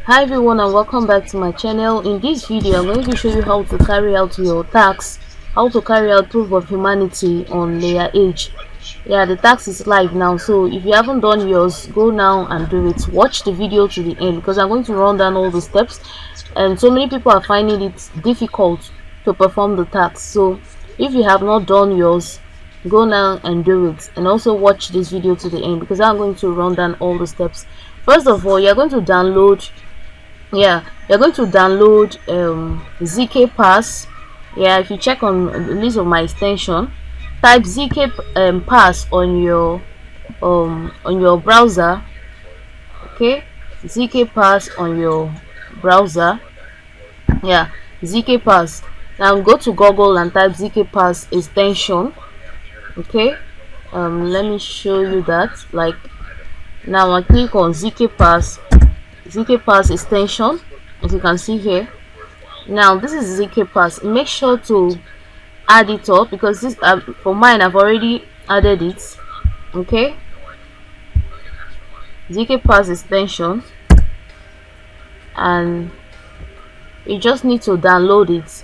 Hi everyone, and welcome back to my channel. In this video I'm going to show you how to carry out your tax, how to carry out proof of humanity on LayerEdge. Yeah, the tax is live now, so if you haven't done yours, go now and do it. Watch the video to the end because I'm going to run down all the steps, and so many people are finding it difficult to perform the tax. So if you have not done yours, go now and do it, and also watch this video to the end because I'm going to run down all the steps. First of all, you're going to download zkPass. Yeah, if you check on the list of my extension, type zkPass on your browser. Okay, zkPass on your browser. Yeah, zkPass. Now go to Google and type zkPass extension. Okay, let me show you that. Like, now I click on zkPass extension, as you can see here. Now this is zkPass. Make sure to add it up because this for mine I've already added it. Okay, zkPass extension, and you just need to download it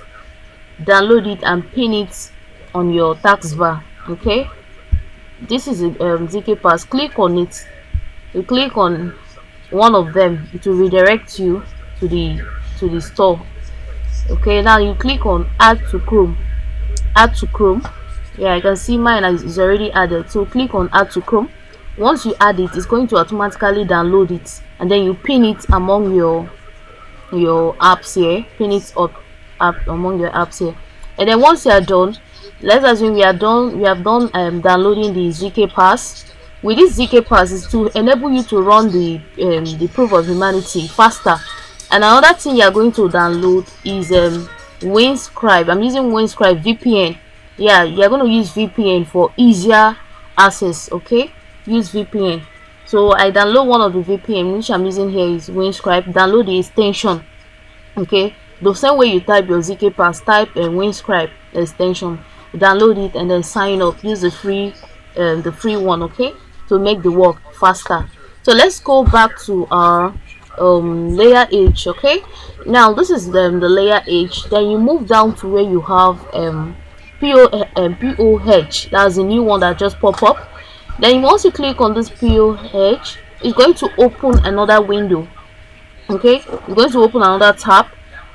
and pin it on your tax bar. Okay, this is zkPass. Click on it. You click on one of them, it will redirect you to the store. Okay, now you click on add to Chrome. Yeah, I can see mine is already added, so click on add to Chrome. Once you add it, it's going to automatically download it, and then you pin it among your apps here. Pin it up among your apps here, and then once you are done, let's assume we have done downloading the zkPass. With this zkPass is to enable you to run the proof of humanity faster. And another thing you are going to download is Winscribe. I'm using Winscribe VPN. Yeah, you're going to use VPN for easier access. Okay, use VPN. So I download one of the VPN which I'm using here is Winscribe. Download the extension. Okay, the same way you type your zkPass, type Winscribe extension, download it, and then sign up. Use the free one. Okay, to make the work faster. So let's go back to our LayerEdge. Okay, now this is the LayerEdge. Then you move down to where you have POH. That's the new one that just popped up. Then once you click on this POH, it's going to open another window. Okay, it's going to open another tab,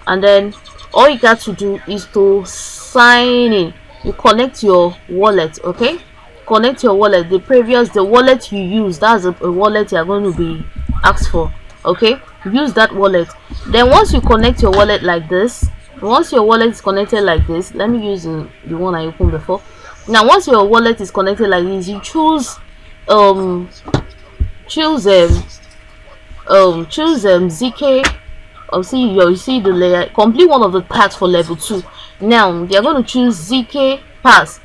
and then all you got to do is to sign in. You connect your wallet. Okay, connect your wallet, the wallet you use. That's a wallet you're going to be asked for. Okay, use that wallet. Then once you connect your wallet like this, once your wallet is connected like this, let me use the one I opened before. Now once your wallet is connected like this, you choose zk. You see the layer, complete one of the tasks for level 2. Now you're going to choose zkPass.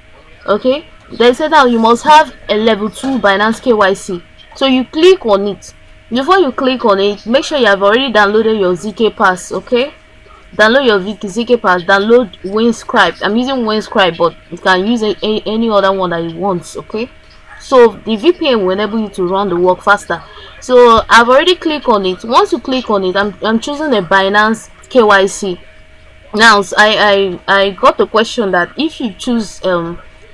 Okay, they said now you must have a level 2 Binance KYC, so you click on it. Before you click on it, make sure you have already downloaded your zkPass. Okay, download your zkPass, download Winscribe. I'm using Winscribe, but you can use any other one that you want. Okay, so the VPN will enable you to run the work faster. So I've already clicked on it. Once you click on it, I'm choosing a Binance KYC. Now I got the question that if you choose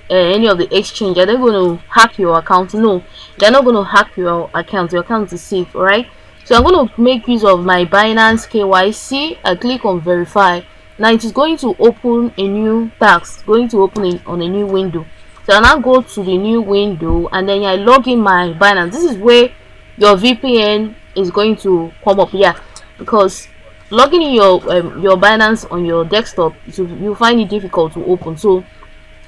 any of the exchange, are they going to hack your account? No, they're not going to hack your account. Your account is safe. All right, so I'm going to make use of my Binance KYC. I click on verify. Now it is going to open a new task, going to open on a new window. So I now go to the new window, and then I log in my Binance. This is where your VPN is going to come up. Yeah, because logging in your Binance on your desktop, you find it difficult to open. So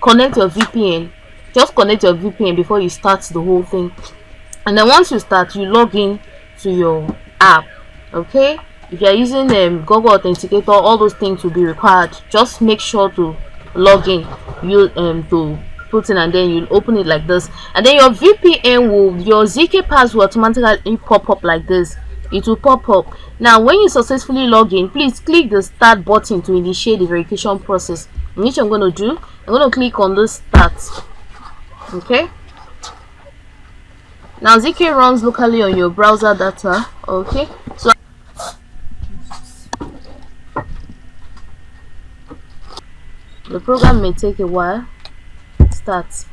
connect your VPN. Just connect your VPN before you start the whole thing, and then once you start, you log in to your app. Okay, if you are using Google Authenticator, all those things will be required. Just make sure to log in. You to put in, and then you open it like this, and then your your zkPass will automatically pop up like this. It will pop up. Now when you successfully log in, please click the start button to initiate the verification process, which I'm going to do. I'm going to click on this start. Okay, now zk runs locally on your browser data. Okay, so The program may take a while. Start.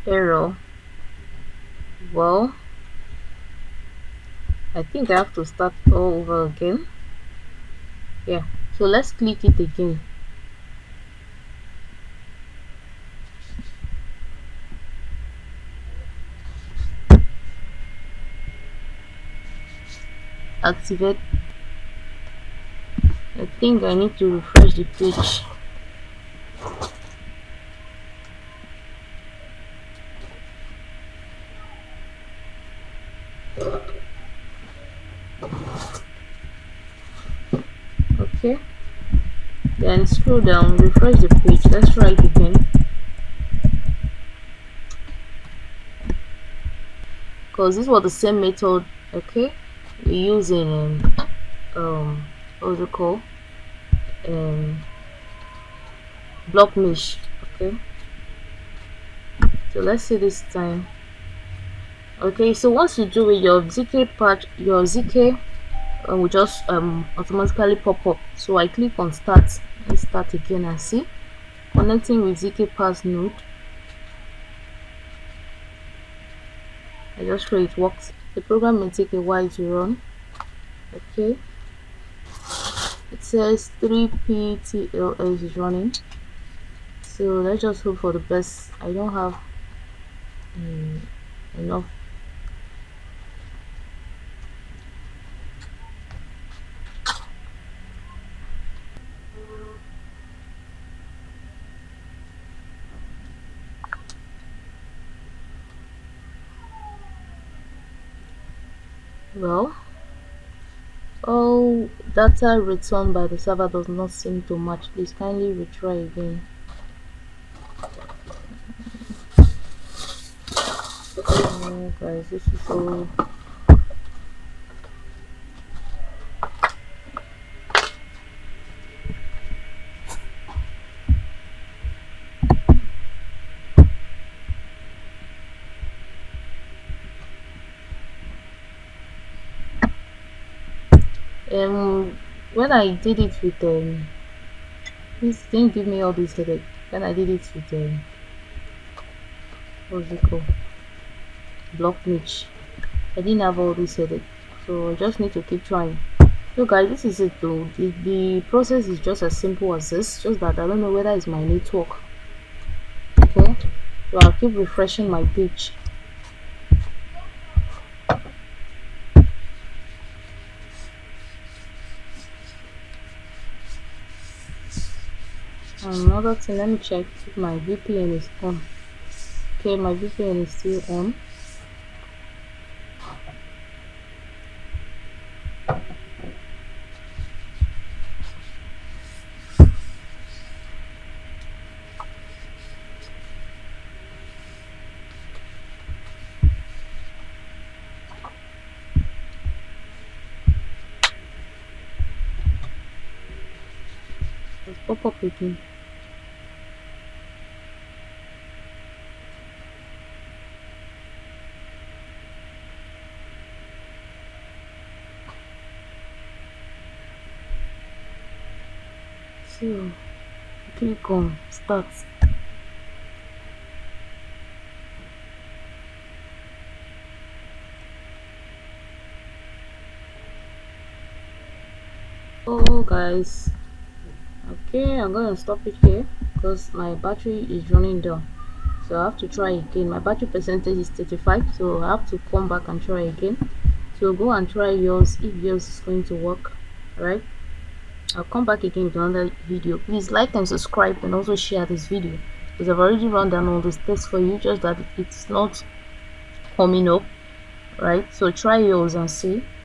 Error. Well, I think I have to start all over again. Yeah, so let's click it again. Activate. I think I need to refresh the page. Okay, then scroll down, refresh the page. Let's try it again, because this was the same method. Okay, we're using what's it called, block mesh. Okay, so let's see this time. Okay, so once you do it, your zk will just automatically pop up. So I click on start. Let's start again and see. Connecting with zkPass node. I just show it works. The program may take a while to run. Okay, it says 3PTLS is running, so let's just hope for the best. I don't have enough. Well, all data returned by the server does not seem to match. Please kindly retry again. Oh guys, this is so when I did it with this didn't give me all this headache. When I did it with what's it called, block niche, I didn't have all this headache, so I just need to keep trying. So guys, this is it though. The process is just as simple as this, just that I don't know whether it's my network. Okay, so I'll keep refreshing my page. Another thing, let me check if my VPN is on. Okay, my VPN is still on. Let's pop up again. So click on start. Oh guys, okay, I'm gonna stop it here because my battery is running down, so I have to try again. My battery percentage is 35, so I have to come back and try again. So go and try yours if yours is going to work. Alright, I'll come back again with another video. Please like and subscribe and also share this video, because I've already run down all the steps for you, just that it's not coming up. Right, so try yours and see.